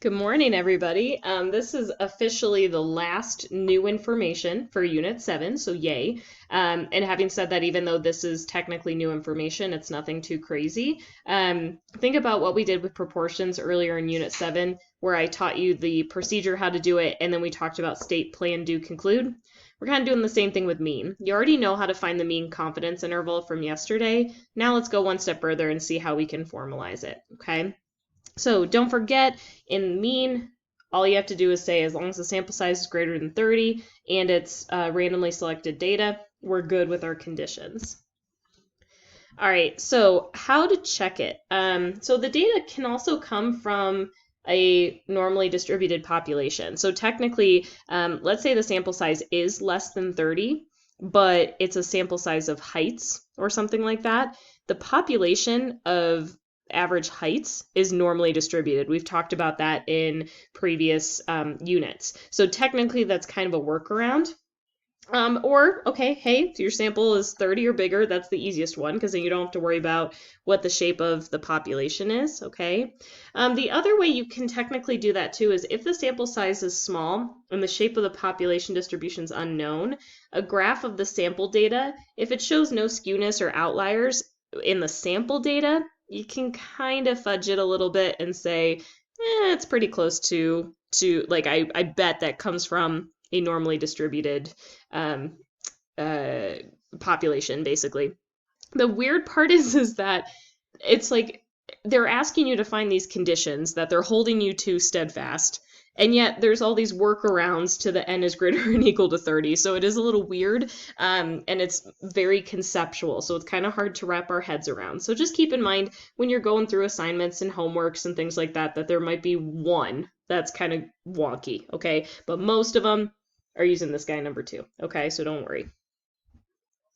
Good morning, everybody. This is officially the last new information for Unit 7, so yay. And having said that, even though this is technically new information, it's nothing too crazy. Think about what we did with proportions earlier in Unit 7, where I taught you the procedure, how to do it, and then we talked about state, plan, do, conclude. We're kind of doing the same thing with mean. You already know how to find the mean confidence interval from yesterday. Now let's go one step further and see how we can formalize it, okay? So don't forget, in mean, all you have to do is say as long as the sample size is greater than 30 and it's randomly selected data, we're good with our conditions. All right, so how to check it? So the data can also come from a normally distributed population. So technically, let's say the sample size is less than 30, but it's a sample size of heights or something like that. The population of average heights is normally distributed. We've talked about that in previous units. So technically that's kind of a workaround. Okay, hey, if your sample is 30 or bigger, that's the easiest one because then you don't have to worry about what the shape of the population is, okay? The other way you can technically do that too is if the sample size is small and the shape of the population distribution is unknown, a graph of the sample data, if it shows no skewness or outliers in the sample data, you can kind of fudge it a little bit and say, it's pretty close to like, I bet that comes from a normally distributed population, basically. The weird part is that it's like they're asking you to find these conditions that they're holding you to steadfast, and yet there's all these workarounds to the n is greater than or equal to 30. So it is a little weird, and it's very conceptual. So it's kind of hard to wrap our heads around. So just keep in mind when you're going through assignments and homeworks and things like that, that there might be one that's kind of wonky, okay? But most of them are using this guy number 2, okay? So don't worry.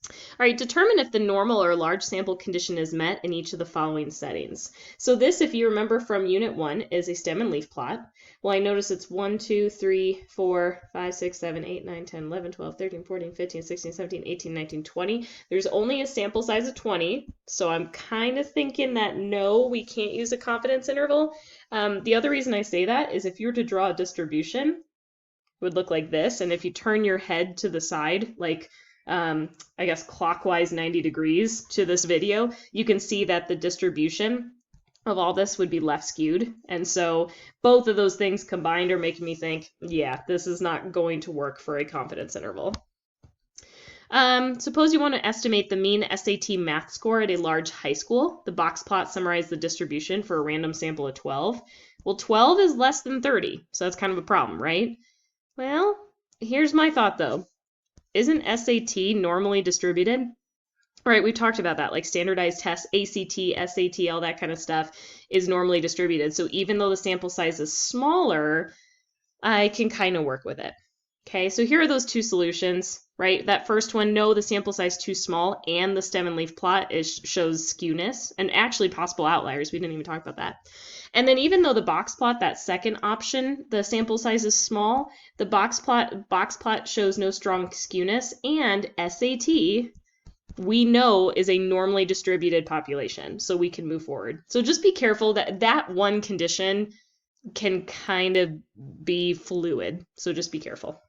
All right, determine if the normal or large sample condition is met in each of the following settings. So this, if you remember from Unit 1, is a stem and leaf plot. Well, I notice it's 1, 2, 3, 4, 5, 6, 7, 8, 9, 10, 11, 12, 13, 14, 15, 16, 17, 18, 19, 20. There's only a sample size of 20, so I'm kind of thinking that no, we can't use a confidence interval. The other reason I say that is if you were to draw a distribution, it would look like this, and if you turn your head to the side, like I guess clockwise 90 degrees to this video, you can see that the distribution of all this would be left skewed. And so both of those things combined are making me think, yeah, this is not going to work for a confidence interval. Suppose you want to estimate the mean SAT math score at a large high school. The box plot summarizes the distribution for a random sample of 12. Well, 12 is less than 30, so that's kind of a problem, right? Well, here's my thought though. Isn't SAT normally distributed? Right, we talked about that, like standardized tests, ACT, SAT, all that kind of stuff is normally distributed. So even though the sample size is smaller, I can kind of work with it. Okay, so here are those two solutions, right? That first one, no, the sample size too small, and the stem and leaf plot shows skewness, and actually possible outliers. We didn't even talk about that. And then even though the box plot, that second option, the sample size is small, the box plot shows no strong skewness, and SAT, we know, is a normally distributed population, so we can move forward. So just be careful that that one condition can kind of be fluid, so just be careful.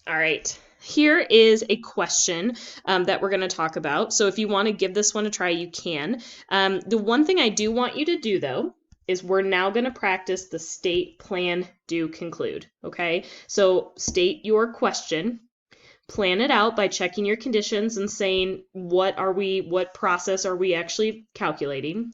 All right, here is a question that we're going to talk about. So if you want to give this one a try, you can. The one thing I do want you to do, though, is we're now going to practice the state, plan, do, conclude. Okay, so state your question. Plan it out by checking your conditions and saying what process are we actually calculating.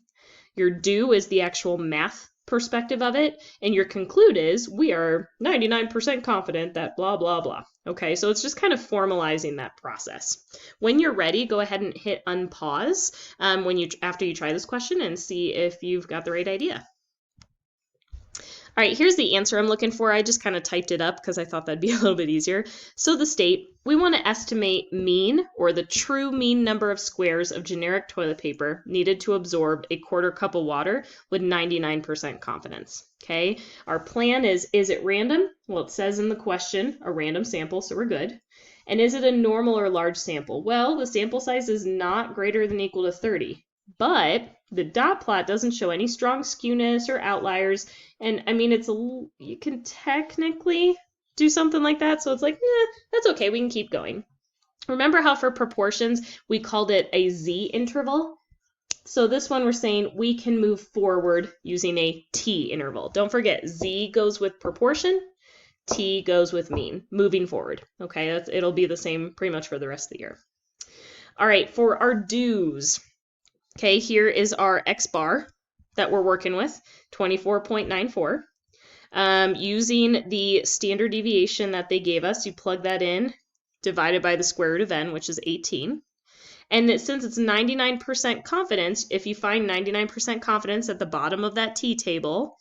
Your do is the actual math perspective of it, and your conclude is we are 99% confident that blah, blah, blah. Okay, so it's just kind of formalizing that process. When you're ready, go ahead and hit unpause after you try this question and see if you've got the right idea. All right, here's the answer I'm looking for. I just kind of typed it up because I thought that'd be a little bit easier. So the state, we want to estimate mean, or the true mean number of squares of generic toilet paper needed to absorb a quarter cup of water with 99% confidence. Okay, our plan is it random? Well, it says in the question, a random sample, so we're good. And is it a normal or large sample? Well, the sample size is not greater than or equal to 30. But the dot plot doesn't show any strong skewness or outliers. And I mean, you can technically do something like that. So it's like, that's okay. We can keep going. Remember how for proportions, we called it a Z interval? So this one we're saying we can move forward using a T interval. Don't forget, Z goes with proportion, T goes with mean, moving forward. Okay, it'll be the same pretty much for the rest of the year. All right, for our dues. Okay, here is our X bar that we're working with, 24.94. Using the standard deviation that they gave us, you plug that in, divided by the square root of n, which is 18. And since it's 99% confidence, if you find 99% confidence at the bottom of that T table,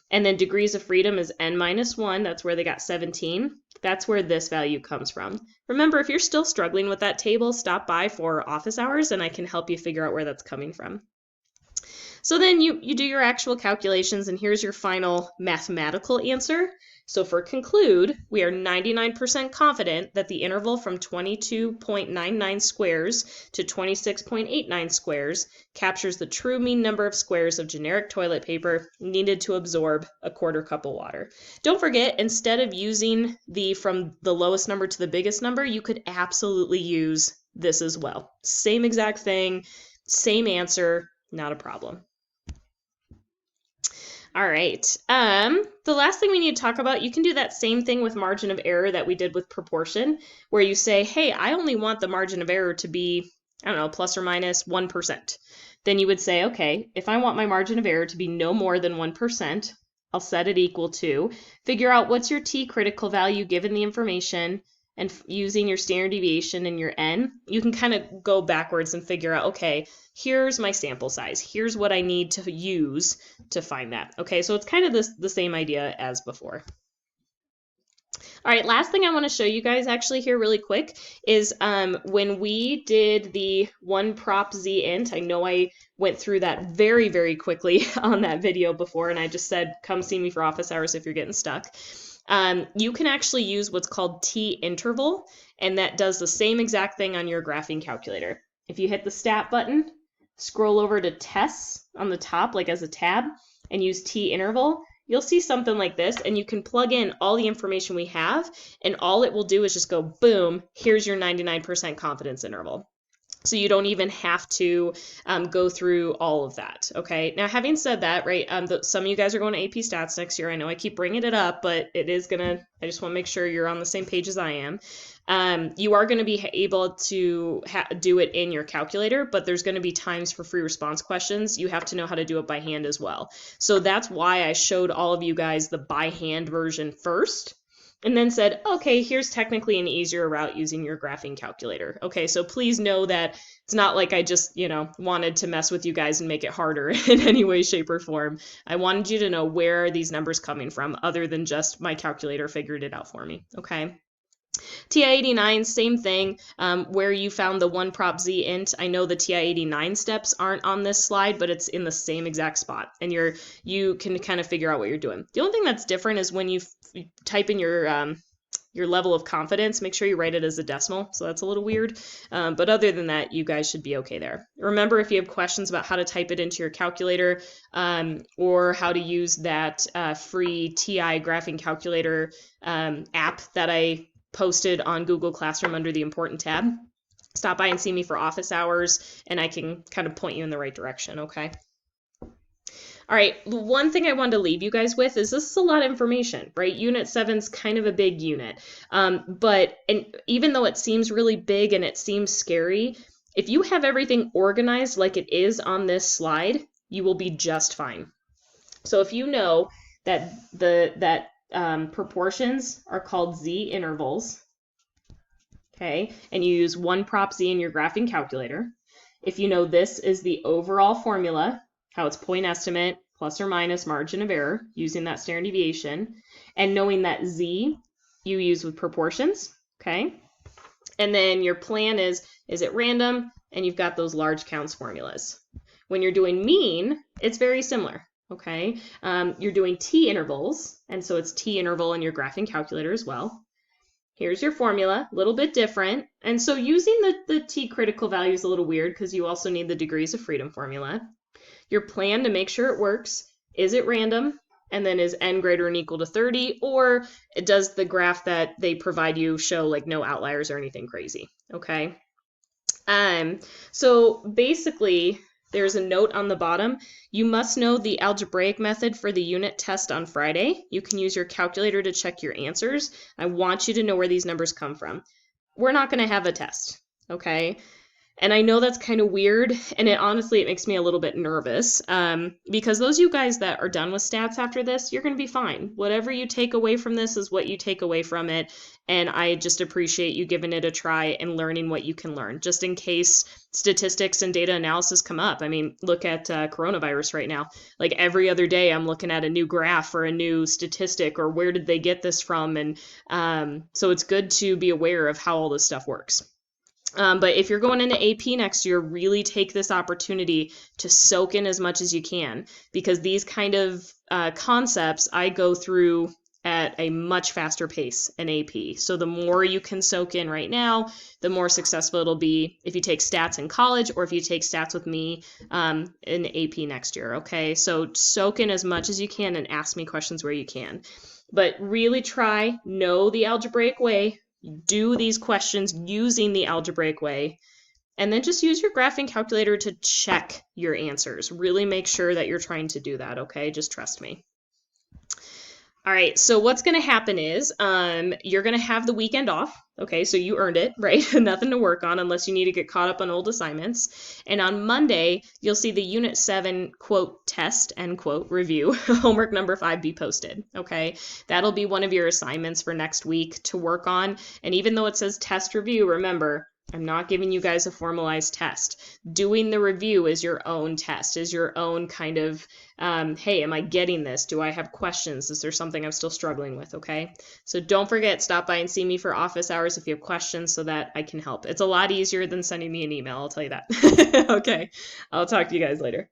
and then degrees of freedom is n minus 1, that's where they got 17, that's where this value comes from. Remember, if you're still struggling with that table, stop by for office hours and I can help you figure out where that's coming from. So then you do your actual calculations, and here's your final mathematical answer. So for conclude, we are 99% confident that the interval from 22.99 squares to 26.89 squares captures the true mean number of squares of generic toilet paper needed to absorb a quarter cup of water. Don't forget, instead of using from the lowest number to the biggest number, you could absolutely use this as well. Same exact thing, same answer, not a problem. All right. The last thing we need to talk about, you can do that same thing with margin of error that we did with proportion, where you say, hey, I only want the margin of error to be, I don't know, plus or minus 1%. Then you would say, okay, if I want my margin of error to be no more than 1%, I'll set it equal to, figure out what's your T critical value given the information, and using your standard deviation and your n, you can kind of go backwards and figure out, okay, here's my sample size. Here's what I need to use to find that. Okay, so it's kind of the same idea as before. All right, last thing I want to show you guys actually here really quick is when we did the one prop Z int, I know I went through that very, very quickly on that video before, and I just said, come see me for office hours if you're getting stuck. You can actually use what's called T interval, and that does the same exact thing on your graphing calculator. If you hit the stat button, scroll over to tests on the top, like as a tab, and use T interval, you'll see something like this, and you can plug in all the information we have, and all it will do is just go, boom, here's your 99% confidence interval. So you don't even have to go through all of that, okay? Now, having said that, right, some of you guys are going to AP Stats next year. I know I keep bringing it up, but it is going to, I just want to make sure you're on the same page as I am. You are going to be able to do it in your calculator, but there's going to be times for free response questions. You have to know how to do it by hand as well. So that's why I showed all of you guys the by hand version first, and then said, okay, here's technically an easier route using your graphing calculator. Okay, so please know that it's not like I just, wanted to mess with you guys and make it harder in any way, shape, or form. I wanted you to know where are these numbers coming from other than just my calculator figured it out for me, okay? TI-89, same thing, where you found the one prop Z int. I know the TI-89 steps aren't on this slide, but it's in the same exact spot, and you can kind of figure out what you're doing. The only thing that's different is when you type in your level of confidence, make sure you write it as a decimal, so that's a little weird. But other than that, you guys should be okay there. Remember, if you have questions about how to type it into your calculator or how to use that free TI graphing calculator app that I posted on Google Classroom under the Important tab, stop by and see me for office hours, and I can kind of point you in the right direction, okay? All right, the one thing I wanted to leave you guys with is this is a lot of information, right? Unit 7's kind of a big unit, but even though it seems really big and it seems scary, if you have everything organized like it is on this slide, you will be just fine. So if you know that proportions are called Z intervals, okay, and you use one prop Z in your graphing calculator, if you know this is the overall formula, how it's point estimate plus or minus margin of error using that standard deviation, and knowing that Z you use with proportions, okay? And then your plan is it random? And you've got those large counts formulas. When you're doing mean, it's very similar, okay? You're doing T intervals, and so it's T interval in your graphing calculator as well. Here's your formula, a little bit different. And so using the T critical value is a little weird because you also need the degrees of freedom formula. Your plan to make sure it works, is it random? And then is n greater than or equal to 30? Or does the graph that they provide you show like no outliers or anything crazy? Okay. So basically, there's a note on the bottom. You must know the algebraic method for the unit test on Friday. You can use your calculator to check your answers. I want you to know where these numbers come from. We're not going to have a test, okay? And I know that's kind of weird, and it makes me a little bit nervous because those of you guys that are done with stats after this, you're going to be fine. Whatever you take away from this is what you take away from it, and I just appreciate you giving it a try and learning what you can learn, just in case statistics and data analysis come up. I mean, look at coronavirus right now. Like every other day, I'm looking at a new graph or a new statistic or where did they get this from, and so it's good to be aware of how all this stuff works. But if you're going into AP next year, really take this opportunity to soak in as much as you can, because these kind of concepts I go through at a much faster pace in AP. So the more you can soak in right now, the more successful it'll be if you take stats in college or if you take stats with me in AP next year, okay? So soak in as much as you can and ask me questions where you can. But really know the algebraic way, do these questions using the algebraic way, and then just use your graphing calculator to check your answers. Really make sure that you're trying to do that, okay? Just trust me. All right, so what's going to happen is you're going to have the weekend off. Okay, so you earned it, right? Nothing to work on unless you need to get caught up on old assignments. And on Monday, you'll see the Unit 7, quote, test, end quote, review, homework number 5 be posted, okay? That'll be one of your assignments for next week to work on. And even though it says test review, remember, I'm not giving you guys a formalized test. Doing the review is your own test, is your own kind of, hey, am I getting this? Do I have questions? Is there something I'm still struggling with? Okay. So don't forget, stop by and see me for office hours if you have questions so that I can help. It's a lot easier than sending me an email, I'll tell you that. Okay. I'll talk to you guys later.